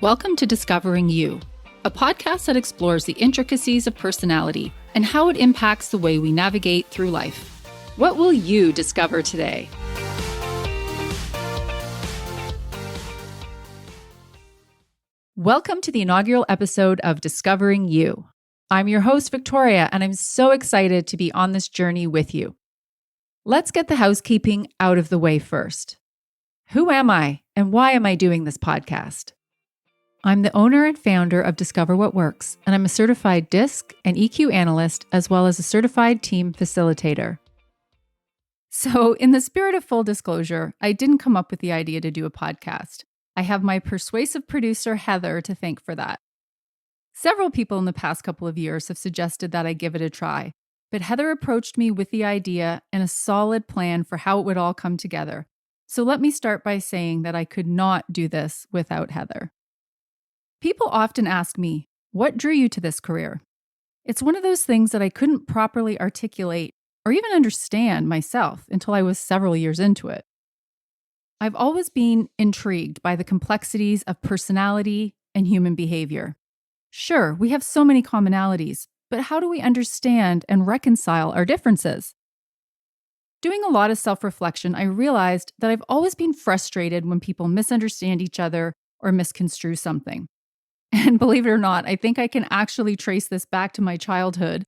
Welcome to Discovering You, a podcast that explores the intricacies of personality and how it impacts the way we navigate through life. What will you discover today? Welcome to the inaugural episode of Discovering You. I'm your host, Victoria, and I'm so excited to be on this journey with you. Let's get the housekeeping out of the way first. Who am I, and why am I doing this podcast? I'm the owner and founder of Discover What Works, and I'm a certified DISC and EQ analyst, as well as a certified team facilitator. So, in the spirit of full disclosure, I didn't come up with the idea to do a podcast. I have my persuasive producer, Heather, to thank for that. Several people in the past couple of years have suggested that I give it a try, but Heather approached me with the idea and a solid plan for how it would all come together. So let me start by saying that I could not do this without Heather. People often ask me, what drew you to this career? It's one of those things that I couldn't properly articulate or even understand myself until I was several years into it. I've always been intrigued by the complexities of personality and human behavior. Sure, we have so many commonalities, but how do we understand and reconcile our differences? Doing a lot of self-reflection, I realized that I've always been frustrated when people misunderstand each other or misconstrue something. And believe it or not, I think I can actually trace this back to my childhood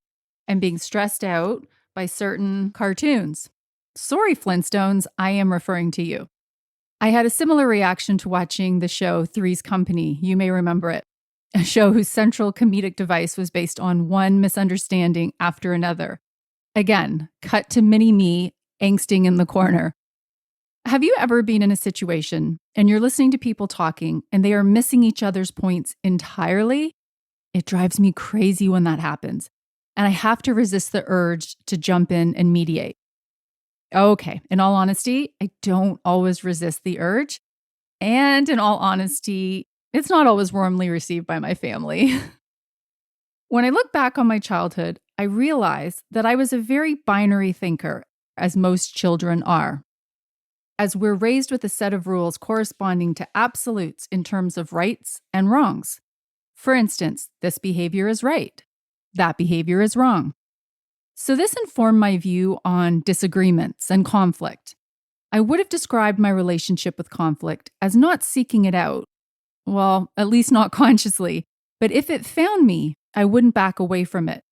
and being stressed out by certain cartoons. Sorry, Flintstones, I am referring to you. I had a similar reaction to watching the show Three's Company. You may remember it. A show whose central comedic device was based on one misunderstanding after another. Again, cut to mini me angsting in the corner. Have you ever been in a situation and you're listening to people talking and they are missing each other's points entirely? It drives me crazy when that happens, and I have to resist the urge to jump in and mediate. Okay, in all honesty, I don't always resist the urge, and in all honesty, it's not always warmly received by my family. When I look back on my childhood, I realize that I was a very binary thinker, as most children are, as we're raised with a set of rules corresponding to absolutes in terms of rights and wrongs. For instance, this behavior is right, that behavior is wrong. So this informed my view on disagreements and conflict. I would have described my relationship with conflict as not seeking it out, well, at least not consciously, but if it found me, I wouldn't back away from it.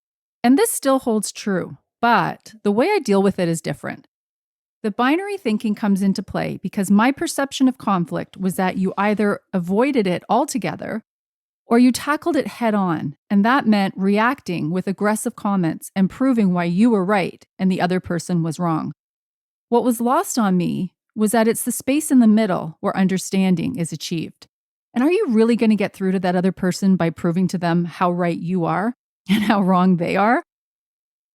And this still holds true, but the way I deal with it is different. The binary thinking comes into play because my perception of conflict was that you either avoided it altogether or you tackled it head on, and that meant reacting with aggressive comments and proving why you were right and the other person was wrong. What was lost on me was that it's the space in the middle where understanding is achieved. And are you really going to get through to that other person by proving to them how right you are and how wrong they are?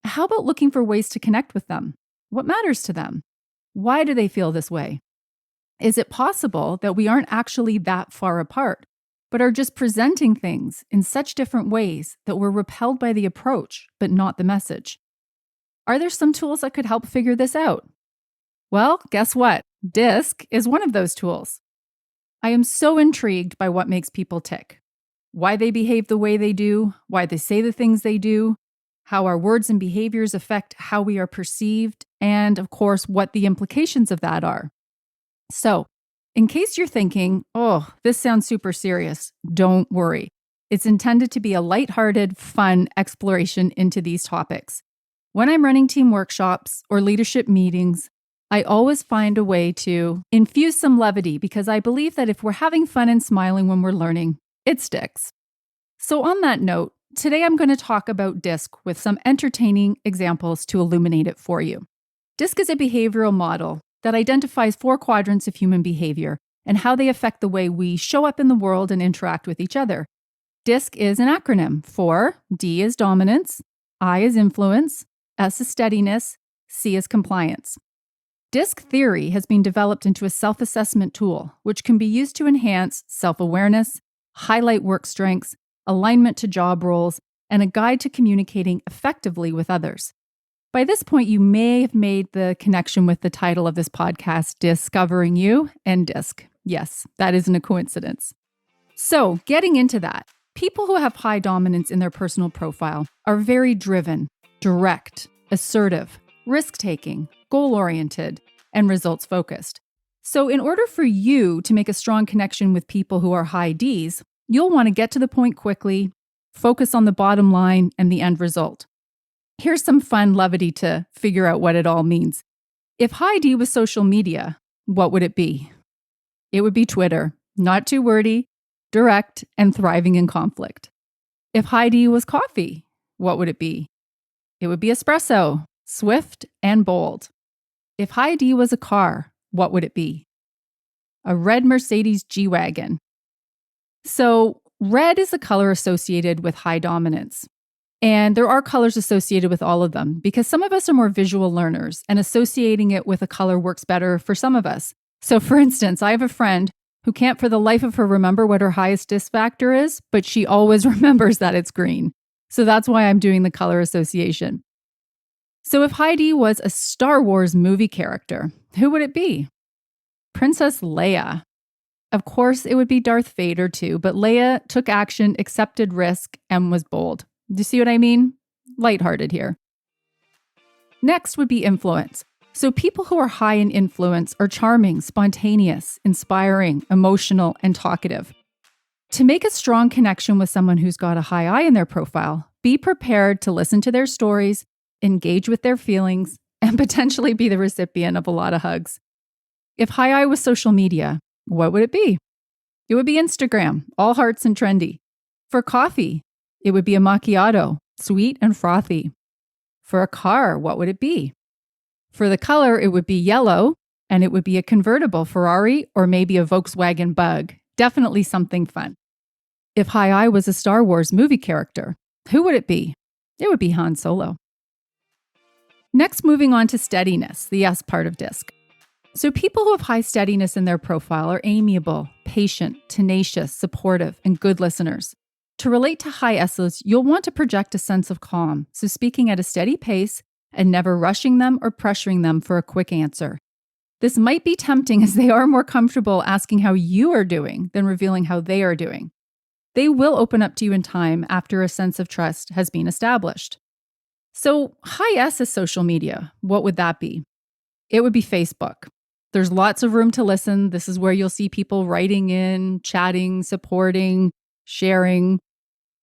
How about looking for ways to connect with them? What matters to them? Why do they feel this way? Is it possible that we aren't actually that far apart, but are just presenting things in such different ways that we're repelled by the approach, but not the message? Are there some tools that could help figure this out? Well, guess what? DISC is one of those tools. I am so intrigued by what makes people tick, why they behave the way they do, why they say the things they do, how our words and behaviors affect how we are perceived, and of course, what the implications of that are. So, in case you're thinking, oh, this sounds super serious, don't worry. It's intended to be a lighthearted, fun exploration into these topics. When I'm running team workshops or leadership meetings, I always find a way to infuse some levity because I believe that if we're having fun and smiling when we're learning, it sticks. So on that note, today I'm going to talk about DISC with some entertaining examples to illuminate it for you. DISC is a behavioral model that identifies 4 quadrants of human behavior and how they affect the way we show up in the world and interact with each other. DISC is an acronym for D is dominance, I is influence, S is steadiness, C is compliance. DISC theory has been developed into a self-assessment tool, which can be used to enhance self-awareness, highlight work strengths, alignment to job roles, and a guide to communicating effectively with others. By this point, you may have made the connection with the title of this podcast, Discovering You and DISC. Yes, that isn't a coincidence. So, getting into that, people who have high dominance in their personal profile are very driven, direct, assertive, risk-taking, goal-oriented, and results-focused. So, in order for you to make a strong connection with people who are high Ds, you'll want to get to the point quickly, focus on the bottom line and the end result. Here's some fun levity to figure out what it all means. If high D was social media, what would it be? It would be Twitter, not too wordy, direct, and thriving in conflict. If high D was coffee, what would it be? It would be espresso, swift and bold. If high D was a car, what would it be? A red Mercedes G-Wagon. So, red is the color associated with high dominance. And there are colors associated with all of them because some of us are more visual learners and associating it with a color works better for some of us. So, for instance, I have a friend who can't for the life of her remember what her highest disc factor is, but she always remembers that it's green. So that's why I'm doing the color association. So if Heidi was a Star Wars movie character, who would it be? Princess Leia. Of course, it would be Darth Vader too, but Leia took action, accepted risk, and was bold. Do you see what I mean? Lighthearted here. Next would be influence. So people who are high in influence are charming, spontaneous, inspiring, emotional, and talkative. To make a strong connection with someone who's got a high I in their profile, be prepared to listen to their stories, engage with their feelings, and potentially be the recipient of a lot of hugs. If high I was social media, what would it be? It would be Instagram, all hearts and trendy. For coffee, it would be a macchiato, sweet and frothy. For a car, what would it be? For the color, it would be yellow, and it would be a convertible Ferrari or maybe a Volkswagen Bug. Definitely something fun. If high I was a Star Wars movie character, who would it be? It would be Han Solo. Next, moving on to steadiness, the S part of DISC. So people who have high steadiness in their profile are amiable, patient, tenacious, supportive, and good listeners. To relate to high S's, you'll want to project a sense of calm, so speaking at a steady pace and never rushing them or pressuring them for a quick answer. This might be tempting as they are more comfortable asking how you are doing than revealing how they are doing. They will open up to you in time after a sense of trust has been established. So high S is social media. What would that be? It would be Facebook. There's lots of room to listen. This is where you'll see people writing in, chatting, supporting, sharing.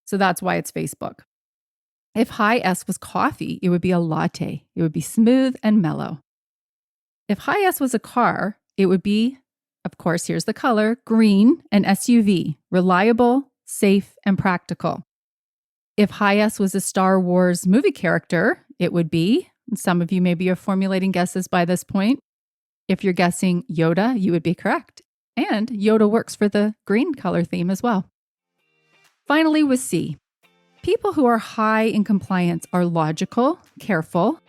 So that's why it's Facebook. If high S was coffee, it would be a latte. It would be smooth and mellow. If high S was a car, it would be, of course, here's the color, green, an SUV, reliable, safe, and practical. If high S was a Star Wars movie character, it would be, some of you maybe are formulating guesses by this point. If you're guessing Yoda, you would be correct. And Yoda works for the green color theme as well. Finally, with C. People who are high in compliance are logical, careful,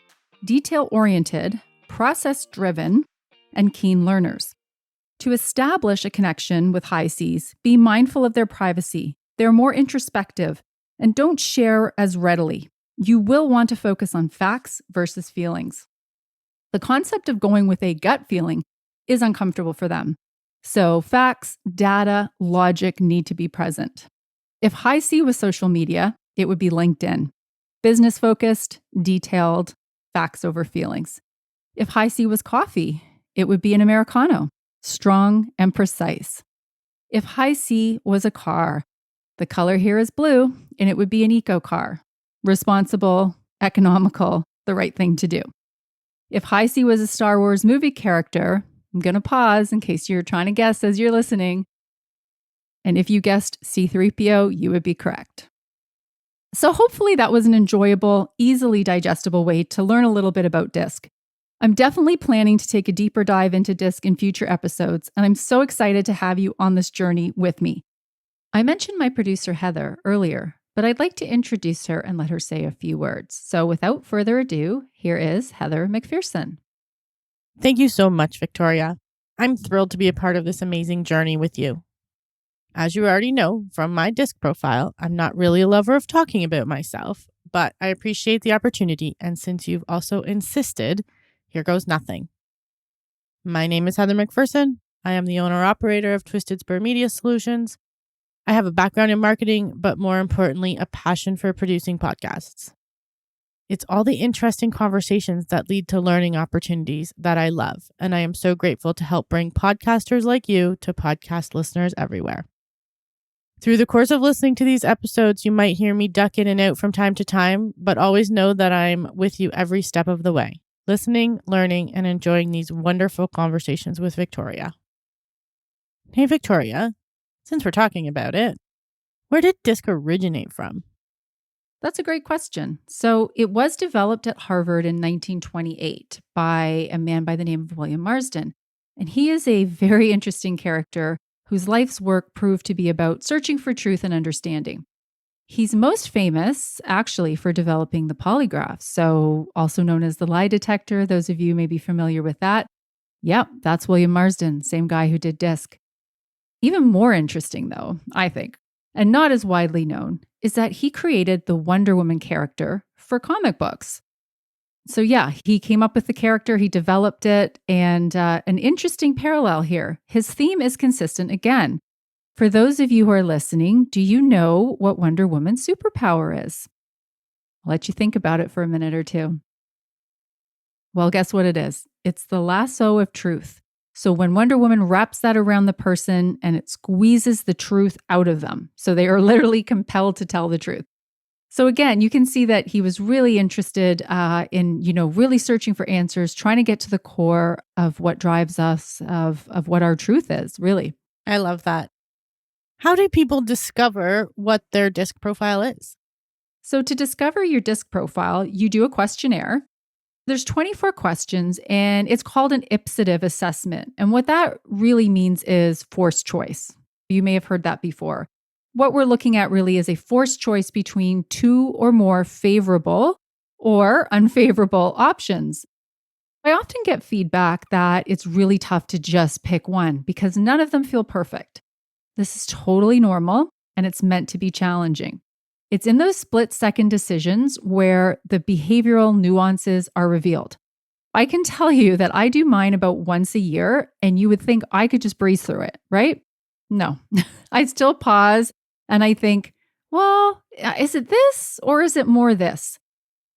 detail-oriented, process-driven, and keen learners. To establish a connection with high Cs, be mindful of their privacy. They're more introspective and don't share as readily. You will want to focus on facts versus feelings. The concept of going with a gut feeling is uncomfortable for them. So facts, data, logic need to be present. If high C was social media, it would be LinkedIn. Business-focused, detailed, facts over feelings. If high C was coffee, it would be an Americano, strong and precise. If high C was a car, the color here is blue, and it would be an eco car. Responsible, economical, the right thing to do. If high C was a Star Wars movie character, I'm going to pause in case you're trying to guess as you're listening. And if you guessed C-3PO, you would be correct. So hopefully that was an enjoyable, easily digestible way to learn a little bit about DISC. I'm definitely planning to take a deeper dive into DISC in future episodes, and I'm so excited to have you on this journey with me. I mentioned my producer, Heather, earlier, but I'd like to introduce her and let her say a few words. So without further ado, here is Heather McPherson. Thank you so much, Victoria. I'm thrilled to be a part of this amazing journey with you. As you already know from my DISC profile, I'm not really a lover of talking about myself, but I appreciate the opportunity, and since you've also insisted, here goes nothing. My name is Heather McPherson. I am the owner-operator of Twisted Spur Media Solutions. I have a background in marketing, but more importantly, a passion for producing podcasts. It's all the interesting conversations that lead to learning opportunities that I love, and I am so grateful to help bring podcasters like you to podcast listeners everywhere. Through the course of listening to these episodes, you might hear me duck in and out from time to time, but always know that I'm with you every step of the way, listening, learning, and enjoying these wonderful conversations with Victoria. Hey, Victoria, since we're talking about it, where did DISC originate from? That's a great question. So it was developed at Harvard in 1928 by a man by the name of William Marsden. And he is a very interesting character whose life's work proved to be about searching for truth and understanding. He's most famous, actually, for developing the polygraph, so also known as the lie detector. Those of you may be familiar with that. Yep, that's William Marsden, same guy who did DISC. Even more interesting, though, I think, and not as widely known, is that he created the Wonder Woman character for comic books. So yeah, he came up with the character, he developed it, and an interesting parallel here. His theme is consistent again. For those of you who are listening, do you know what Wonder Woman's superpower is? I'll let you think about it for a minute or two. Well, guess what it is? It's the lasso of truth. So when Wonder Woman wraps that around the person and it squeezes the truth out of them. So they are literally compelled to tell the truth. So again, you can see that he was really interested in, really searching for answers, trying to get to the core of what drives us, of what our truth is, really. I love that. How do people discover what their DISC profile is? So to discover your DISC profile, you do a questionnaire. There's 24 questions, and it's called an ipsative assessment. And what that really means is forced choice. You may have heard that before. What we're looking at really is a forced choice between two or more favorable or unfavorable options. I often get feedback that it's really tough to just pick one because none of them feel perfect. This is totally normal, and it's meant to be challenging. It's in those split-second decisions where the behavioral nuances are revealed. I can tell you that I do mine about once a year, and you would think I could just breeze through it, right? No. I still pause, and I think, well, is it this or is it more this?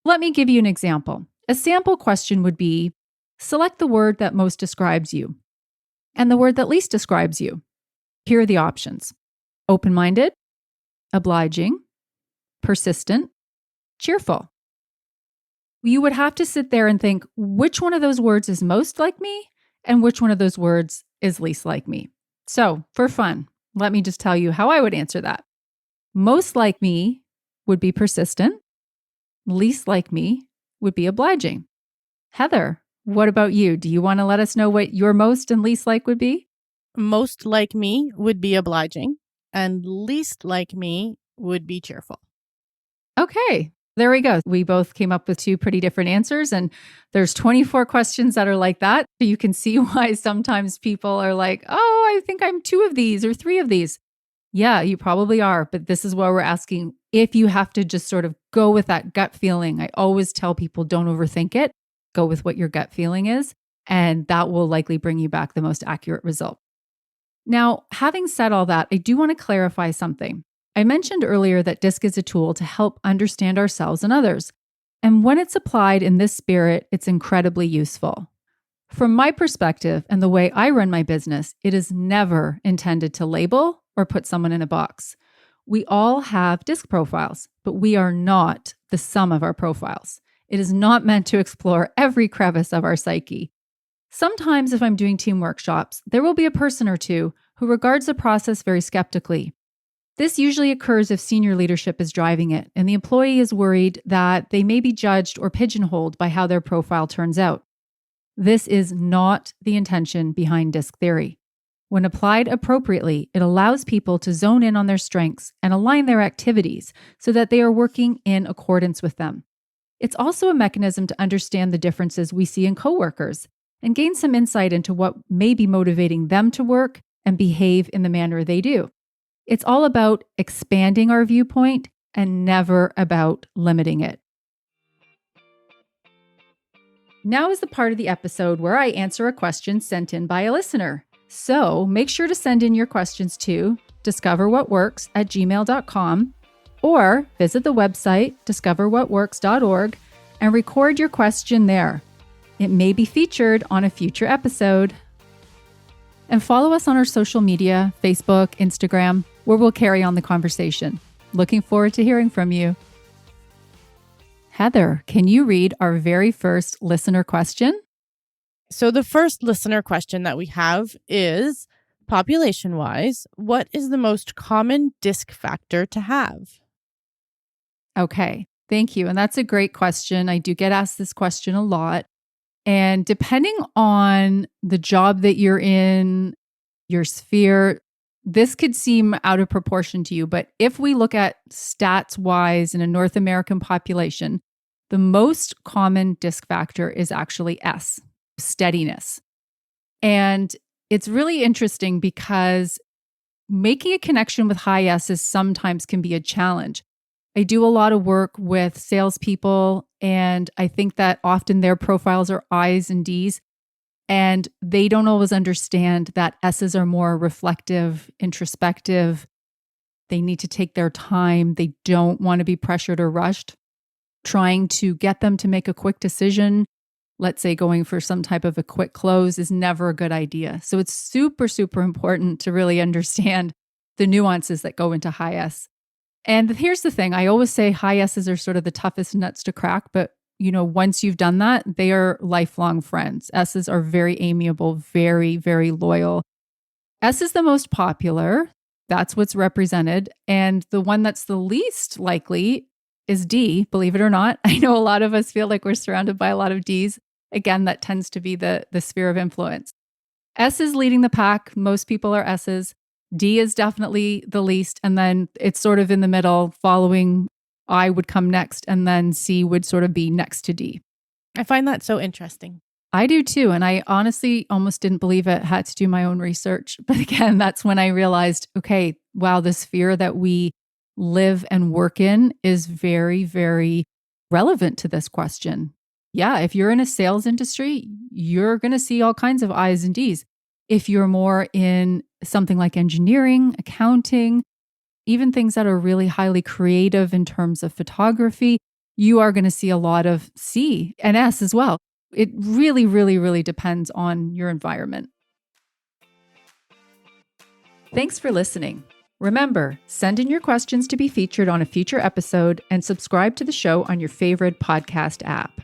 Let me give you an example. A sample question would be, select the word that most describes you and the word that least describes you. Here are the options: open-minded, obliging, persistent, cheerful. You would have to sit there and think, which one of those words is most like me and which one of those words is least like me. So for fun, let me just tell you how I would answer that. Most like me would be persistent. Least like me would be obliging. Heather, what about you? Do you want to let us know what your most and least like would be? Most like me would be obliging, and least like me would be cheerful. Okay, there we go. We both came up with two pretty different answers, and there's 24 questions that are like that. So you can see why sometimes people are like, oh, I think I'm two of these or three of these. Yeah, you probably are. But this is why we're asking if you have to just sort of go with that gut feeling. I always tell people, don't overthink it. Go with what your gut feeling is, and that will likely bring you back the most accurate result. Now, having said all that, I do want to clarify something. I mentioned earlier that DISC is a tool to help understand ourselves and others. And when it's applied in this spirit, it's incredibly useful. From my perspective and the way I run my business, it is never intended to label or put someone in a box. We all have DISC profiles, but we are not the sum of our profiles. It is not meant to explore every crevice of our psyche. Sometimes if I'm doing team workshops, there will be a person or two who regards the process very skeptically. This usually occurs if senior leadership is driving it, and the employee is worried that they may be judged or pigeonholed by how their profile turns out. This is not the intention behind DISC theory. When applied appropriately, it allows people to zone in on their strengths and align their activities so that they are working in accordance with them. It's also a mechanism to understand the differences we see in coworkers and gain some insight into what may be motivating them to work and behave in the manner they do. It's all about expanding our viewpoint and never about limiting it. Now is the part of the episode where I answer a question sent in by a listener. So make sure to send in your questions to discoverwhatworks@gmail.com or visit the website discoverwhatworks.org and record your question there. It may be featured on a future episode. And follow us on our social media, Facebook, Instagram, where we'll carry on the conversation. Looking forward to hearing from you. Heather, can you read our very first listener question? So the first listener question that we have is, population-wise, what is the most common disc factor to have? Okay, thank you. And that's a great question. I do get asked this question a lot. And depending on the job that you're in, your sphere, this could seem out of proportion to you. But if we look at stats-wise in a North American population, the most common disc factor is actually S, steadiness. And it's really interesting because making a connection with high S's sometimes can be a challenge. I do a lot of work with salespeople, and I think that often their profiles are I's and D's, and they don't always understand that S's are more reflective, introspective. They need to take their time. They don't want to be pressured or rushed. Trying to get them to make a quick decision, let's say going for some type of a quick close, is never a good idea. So it's super, super important to really understand the nuances that go into high S. And here's the thing. I always say high S's are sort of the toughest nuts to crack, but once you've done that, they are lifelong friends. S's are very amiable, very, very loyal. S is the most popular. That's what's represented. And the one that's the least likely is D, believe it or not. I know a lot of us feel like we're surrounded by a lot of D's. Again, that tends to be the sphere of influence. S is leading the pack. Most people are S's. D is definitely the least. And then it's sort of in the middle, following I would come next, and then C would sort of be next to D. I find that so interesting. I do too. And I honestly almost didn't believe it, had to do my own research. But again, that's when I realized, okay, wow, the sphere that we live and work in is very, very relevant to this question. Yeah, if you're in a sales industry, you're going to see all kinds of I's and D's. If you're more in something like engineering, accounting, even things that are really highly creative in terms of photography, you are going to see a lot of C and S as well. It really, really, really depends on your environment. Thanks for listening. Remember, send in your questions to be featured on a future episode and subscribe to the show on your favorite podcast app.